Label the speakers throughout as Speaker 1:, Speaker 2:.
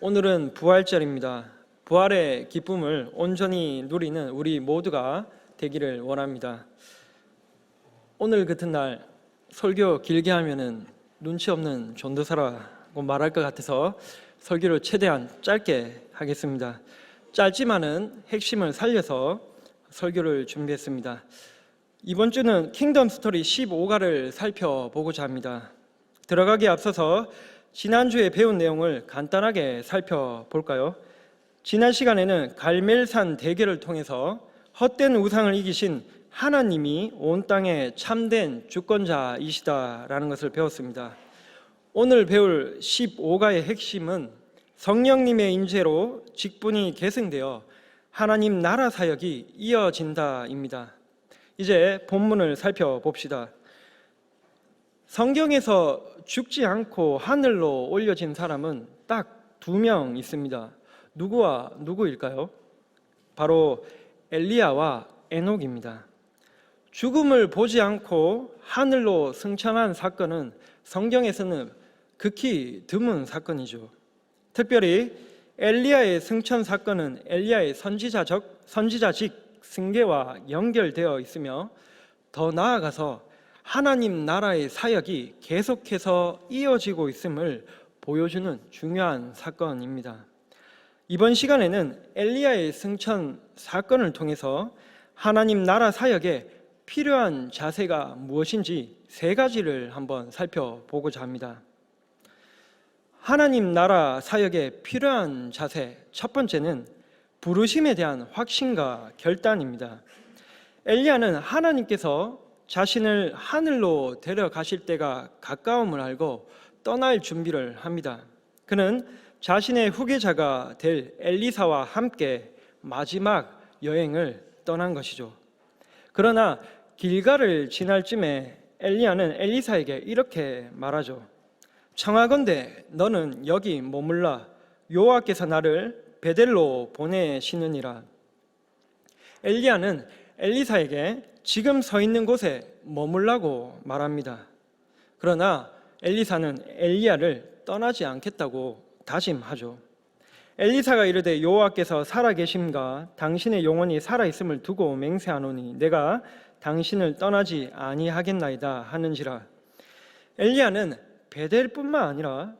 Speaker 1: 오늘은 부활절입니다. 부활의 기쁨을 온전히 누리는 우리 모두가 되기를 원합니다. 오늘 같은 날 설교 길게 하면은 눈치 없는 전도사라고 말할 것 같아서 설교를 최대한 짧게 하겠습니다. 짧지만은 핵심을 살려서 설교를 준비했습니다. 이번 주는 킹덤 스토리 15가를 살펴보고자 합니다. 들어가기에 앞서서 지난주에 배운 내용을 간단하게 살펴볼까요? 지난 시간에는 갈멜산 대결을 통해서 헛된 우상을 이기신 하나님이 온 땅의 참된 주권자이시다라는 것을 배웠습니다. 오늘 배울 15가의 핵심은 성령님의 인재로 직분이 계승되어 하나님 나라 사역이 이어진다입니다. 이제 본문을 살펴봅시다. 성경에서 죽지 않고 하늘로 올려진 사람은 딱 2명 있습니다. 누구와 누구일까요? 바로 엘리야와 에녹입니다. 죽음을 보지 않고 하늘로 승천한 사건은 성경에서는 극히 드문 사건이죠. 특별히 엘리야의 승천 사건은 엘리야의 선지자직 승계와 연결되어 있으며 더 나아가서 하나님 나라의 사역이 계속해서 이어지고 있음을 보여주는 중요한 사건입니다. 이번 시간에는 엘리야의 승천 사건을 통해서 하나님 나라 사역에 필요한 자세가 무엇인지 3가지를 한번 살펴보고자 합니다. 하나님 나라 사역에 필요한 자세, 첫 번째는 부르심에 대한 확신과 결단입니다. 엘리야는 하나님께서 자신을 하늘로 데려가실 때가 가까움을 알고 떠날 준비를 합니다. 그는 자신의 후계자가 될 엘리사와 함께 마지막 여행을 떠난 것이죠. 그러나 길가를 지날 쯤에 엘리야는 엘리사에게 이렇게 말하죠. 청하건대 너는 여기 머물라. 여호와께서 나를 베델로 보내시느니라. 엘리야는 엘리사에게 지금 서 있는 곳에 머물라고 말합니다. 그러나 엘리사는 엘리야를 떠나지 않겠다고 다짐하죠. 엘리사가 이르되 여호와께서 살아계심과 당신의 영혼이 살아있음을 두고 맹세하노니 내가 당신을 떠나지 아니하겠나이다 하는지라. 엘리야는 베델뿐만 아니라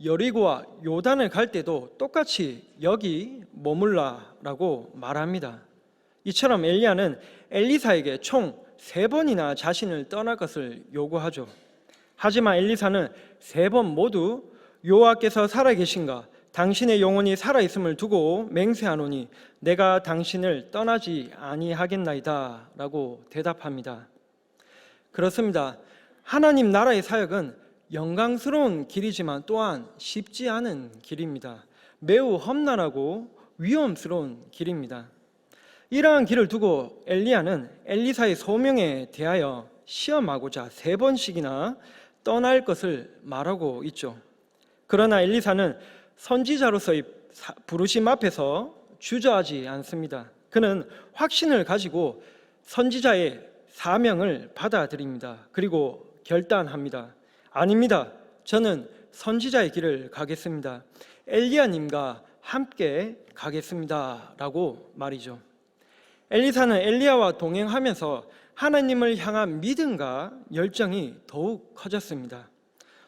Speaker 1: 여리고와 요단을 갈 때도 똑같이 여기 머물라라고 말합니다. 이처럼 엘리야는 엘리사에게 총 3번이나 자신을 떠날 것을 요구하죠. 하지만 엘리사는 3번 모두 여호와께서 살아계신가 당신의 영혼이 살아있음을 두고 맹세하노니 내가 당신을 떠나지 아니하겠나이다 라고 대답합니다. 그렇습니다. 하나님 나라의 사역은 영광스러운 길이지만 또한 쉽지 않은 길입니다. 매우 험난하고 위험스러운 길입니다. 이러한 길을 두고 엘리야는 엘리사의 소명에 대하여 시험하고자 3번씩이나 떠날 것을 말하고 있죠. 그러나 엘리사는 선지자로서의 부르심 앞에서 주저하지 않습니다. 그는 확신을 가지고 선지자의 사명을 받아들입니다. 그리고 결단합니다. 아닙니다. 저는 선지자의 길을 가겠습니다. 엘리야님과 함께 가겠습니다 라고 말이죠. 엘리사는 엘리야와 동행하면서 하나님을 향한 믿음과 열정이 더욱 커졌습니다.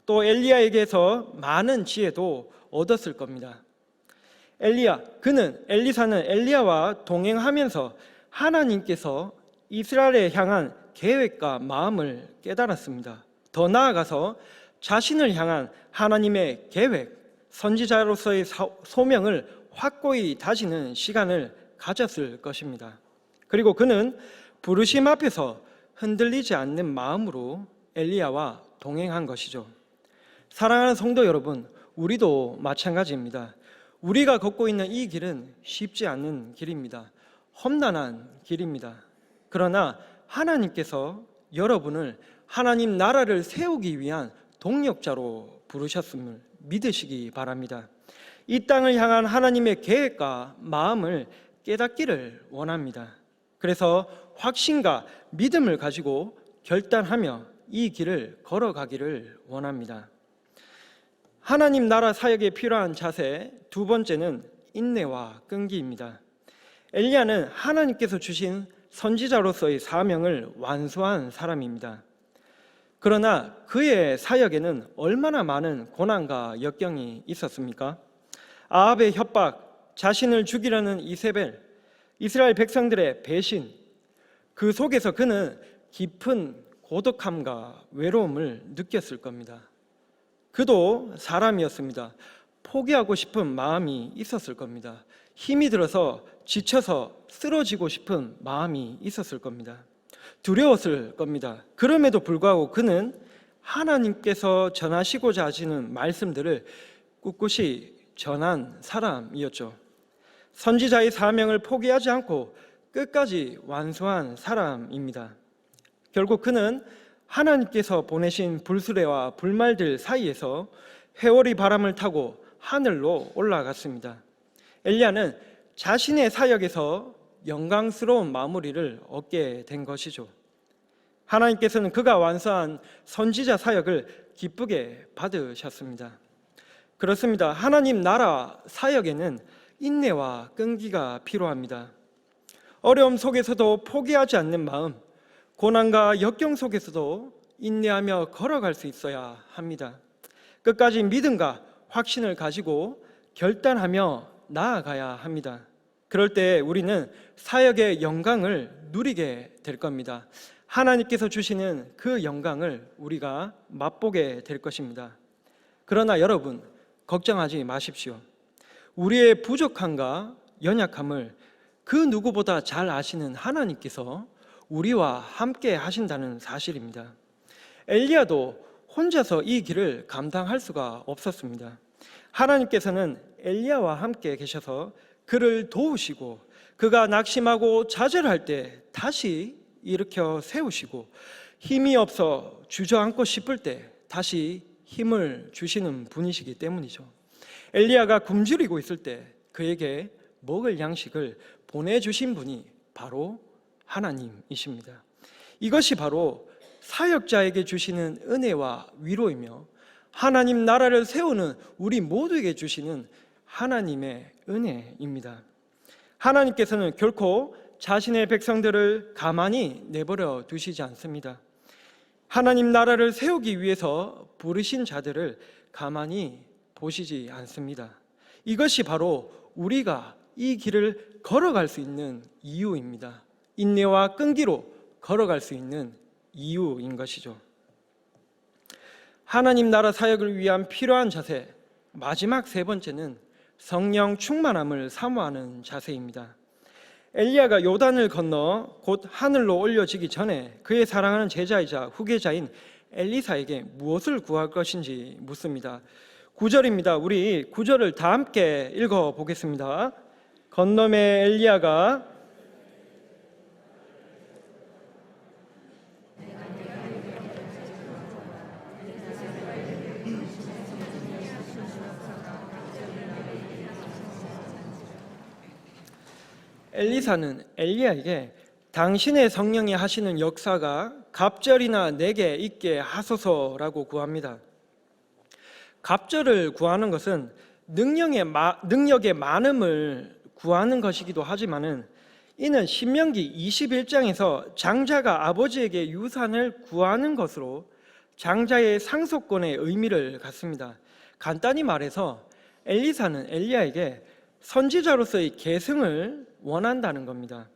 Speaker 1: 또 엘리야에게서 많은 지혜도 얻었을 겁니다. 엘리사는 엘리야와 동행하면서 하나님께서 이스라엘에 향한 계획과 마음을 깨달았습니다. 더 나아가서 자신을 향한 하나님의 계획, 선지자로서의 소명을 확고히 다지는 시간을 가졌을 것입니다. 그리고 그는 부르심 앞에서 흔들리지 않는 마음으로 엘리야와 동행한 것이죠. 사랑하는 성도 여러분, 우리도 마찬가지입니다. 우리가 걷고 있는 이 길은 쉽지 않은 길입니다. 험난한 길입니다. 그러나 하나님께서 여러분을 하나님 나라를 세우기 위한 동력자로 부르셨음을 믿으시기 바랍니다. 이 땅을 향한 하나님의 계획과 마음을 깨닫기를 원합니다. 그래서 확신과 믿음을 가지고 결단하며 이 길을 걸어가기를 원합니다. 하나님 나라 사역에 필요한 자세 두 번째는 인내와 끈기입니다. 엘리야는 하나님께서 주신 선지자로서의 사명을 완수한 사람입니다. 그러나 그의 사역에는 얼마나 많은 고난과 역경이 있었습니까? 아합의 협박, 자신을 죽이려는 이세벨, 이스라엘 백성들의 배신, 그 속에서 그는 깊은 고독함과 외로움을 느꼈을 겁니다. 그도 사람이었습니다. 포기하고 싶은 마음이 있었을 겁니다. 힘이 들어서 지쳐서 쓰러지고 싶은 마음이 있었을 겁니다. 두려웠을 겁니다. 그럼에도 불구하고 그는 하나님께서 전하시고자 하시는 말씀들을 꿋꿋이 전한 사람이었죠. 선지자의 사명을 포기하지 않고 끝까지 완수한 사람입니다. 결국 그는 하나님께서 보내신 불수레와 불말들 사이에서 회오리 바람을 타고 하늘로 올라갔습니다. 엘리야는 자신의 사역에서 영광스러운 마무리를 얻게 된 것이죠. 하나님께서는 그가 완수한 선지자 사역을 기쁘게 받으셨습니다. 그렇습니다. 하나님 나라 사역에는 인내와 끈기가 필요합니다. 어려움 속에서도 포기하지 않는 마음, 고난과 역경 속에서도 인내하며 걸어갈 수 있어야 합니다. 끝까지 믿음과 확신을 가지고 결단하며 나아가야 합니다. 그럴 때 우리는 사역의 영광을 누리게 될 겁니다. 하나님께서 주시는 그 영광을 우리가 맛보게 될 것입니다. 그러나 여러분, 걱정하지 마십시오. 우리의 부족함과 연약함을 그 누구보다 잘 아시는 하나님께서 우리와 함께 하신다는 사실입니다. 엘리야도 혼자서 이 길을 감당할 수가 없었습니다. 하나님께서는 엘리야와 함께 계셔서 그를 도우시고 그가 낙심하고 좌절할 때 다시 일으켜 세우시고 힘이 없어 주저앉고 싶을 때 다시 힘을 주시는 분이시기 때문이죠. 엘리야가 굶주리고 있을 때 그에게 먹을 양식을 보내주신 분이 바로 하나님이십니다. 이것이 바로 사역자에게 주시는 은혜와 위로이며 하나님 나라를 세우는 우리 모두에게 주시는 하나님의 은혜입니다. 하나님께서는 결코 자신의 백성들을 가만히 내버려 두시지 않습니다. 하나님 나라를 세우기 위해서 부르신 자들을 가만히 보시지 않습니다. 이것이 바로 우리가 이 길을 걸어갈 수 있는 이유입니다. 인내와 끈기로 걸어갈 수 있는 이유인 것이죠. 하나님 나라 사역을 위한 필요한 자세, 마지막 세 번째는 성령 충만함을 사모하는 자세입니다. 엘리야가 요단을 건너 곧 하늘로 올려지기 전에 그의 사랑하는 제자이자 후계자인 엘리사에게 무엇을 구할 것인지 묻습니다. 9절입니다. 우리 9절을 다 함께 읽어보겠습니다. 건너매 엘리야가 엘리사는 엘리야에게 당신의 성령이 하시는 역사가 갑절이나 내게 있게 하소서라고 구합니다. 갑절을 구하는 것은 능력의 많음을 구하는 것이기도 하지만은 이는 신명기 21장에서 장자가 아버지에게 유산을 구하는 것으로 장자의 상속권의 의미를 갖습니다. 간단히 말해서 엘리사는 엘리야에게 선지자로서의 계승을 원한다는 겁니다.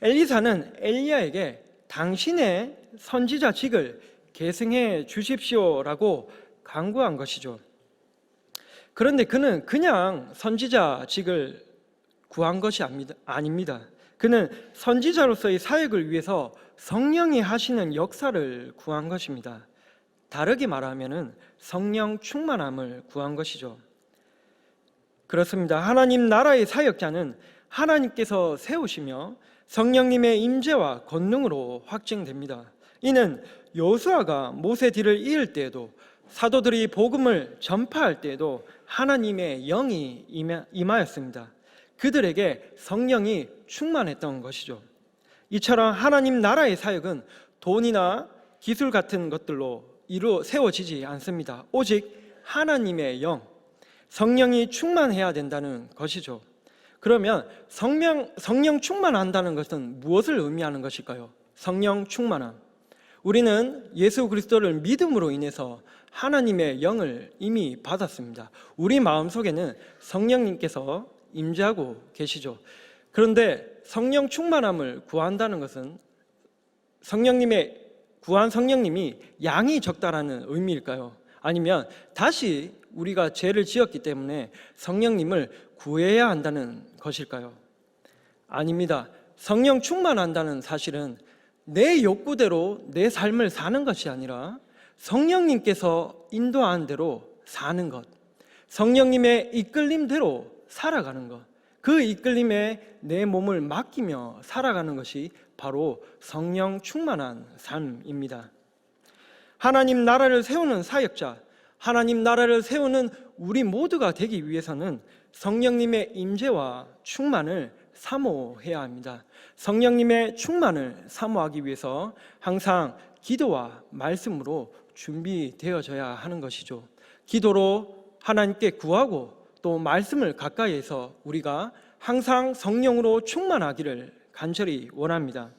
Speaker 1: 엘리사는 엘리야에게 당신의 선지자직을 계승해 주십시오라고 간구한 것이죠. 그런데 그는 그냥 선지자직을 구한 것이 아닙니다. 그는 선지자로서의 사역을 위해서 성령이 하시는 역사를 구한 것입니다. 다르게 말하면 성령 충만함을 구한 것이죠. 그렇습니다. 하나님 나라의 사역자는 하나님께서 세우시며 성령님의 임재와 권능으로 확증됩니다. 이는 여호수아가 모세 뒤를 이을 때에도 사도들이 복음을 전파할 때에도 하나님의 영이 임하였습니다. 그들에게 성령이 충만했던 것이죠. 이처럼 하나님 나라의 사역은 돈이나 기술 같은 것들로 세워지지 않습니다. 오직 하나님의 영, 성령이 충만해야 된다는 것이죠. 그러면 성령 충만한다는 것은 무엇을 의미하는 것일까요? 성령 충만함. 우리는 예수 그리스도를 믿음으로 인해서 하나님의 영을 이미 받았습니다. 우리 마음속에는 성령님께서 임재하고 계시죠. 그런데 성령 충만함을 구한다는 것은 구한 성령님이 양이 적다라는 의미일까요? 아니면 다시 우리가 죄를 지었기 때문에 성령님을 구해야 한다는 것일까요? 아닙니다. 성령 충만한다는 사실은 내 욕구대로 내 삶을 사는 것이 아니라 성령님께서 인도하는 대로 사는 것, 성령님의 이끌림대로 살아가는 것, 그 이끌림에 내 몸을 맡기며 살아가는 것이 바로 성령 충만한 삶입니다. 하나님 나라를 세우는 사역자, 하나님 나라를 세우는 우리 모두가 되기 위해서는 성령님의 임재와 충만을 사모해야 합니다. 성령님의 충만을 사모하기 위해서 항상 기도와 말씀으로 준비되어져야 하는 것이죠. 기도로 하나님께 구하고 또 말씀을 가까이에서 우리가 항상 성령으로 충만하기를 간절히 원합니다.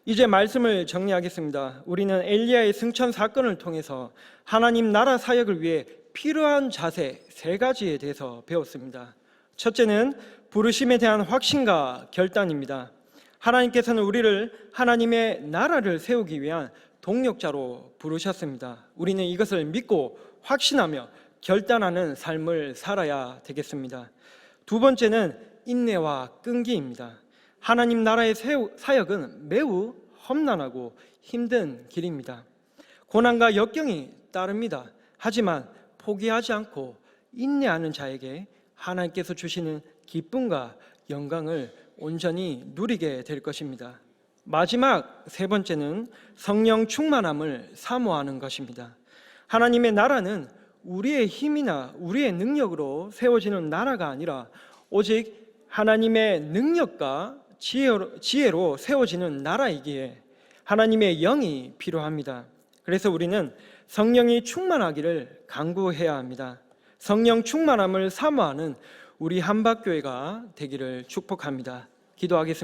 Speaker 1: 이제 말씀을 정리하겠습니다. 우리는 엘리야의 승천 사건을 통해서 하나님 나라 사역을 위해 필요한 자세 3가지에 대해서 배웠습니다. 첫째는 부르심에 대한 확신과 결단입니다. 하나님께서는 우리를 하나님의 나라를 세우기 위한 동력자로 부르셨습니다. 우리는 이것을 믿고 확신하며 결단하는 삶을 살아야 되겠습니다. 두 번째는 인내와 끈기입니다. 하나님 나라의 사역은 매우 험난하고 힘든 길입니다. 고난과 역경이 따릅니다. 하지만 포기하지 않고 인내하는 자에게 하나님께서 주시는 기쁨과 영광을 온전히 누리게 될 것입니다. 마지막 3번째는 성령 충만함을 사모하는 것입니다. 하나님의 나라는 우리의 힘이나 우리의 능력으로 세워지는 나라가 아니라 오직 하나님의 능력과 지혜로 세워지는 나라이기에 하나님의 영이 필요합니다. 그래서 우리는 성령이 충만하기를 간구해야 합니다. 성령 충만함을 사모하는 우리 한박교회가 되기를 축복합니다. 기도하겠습니다.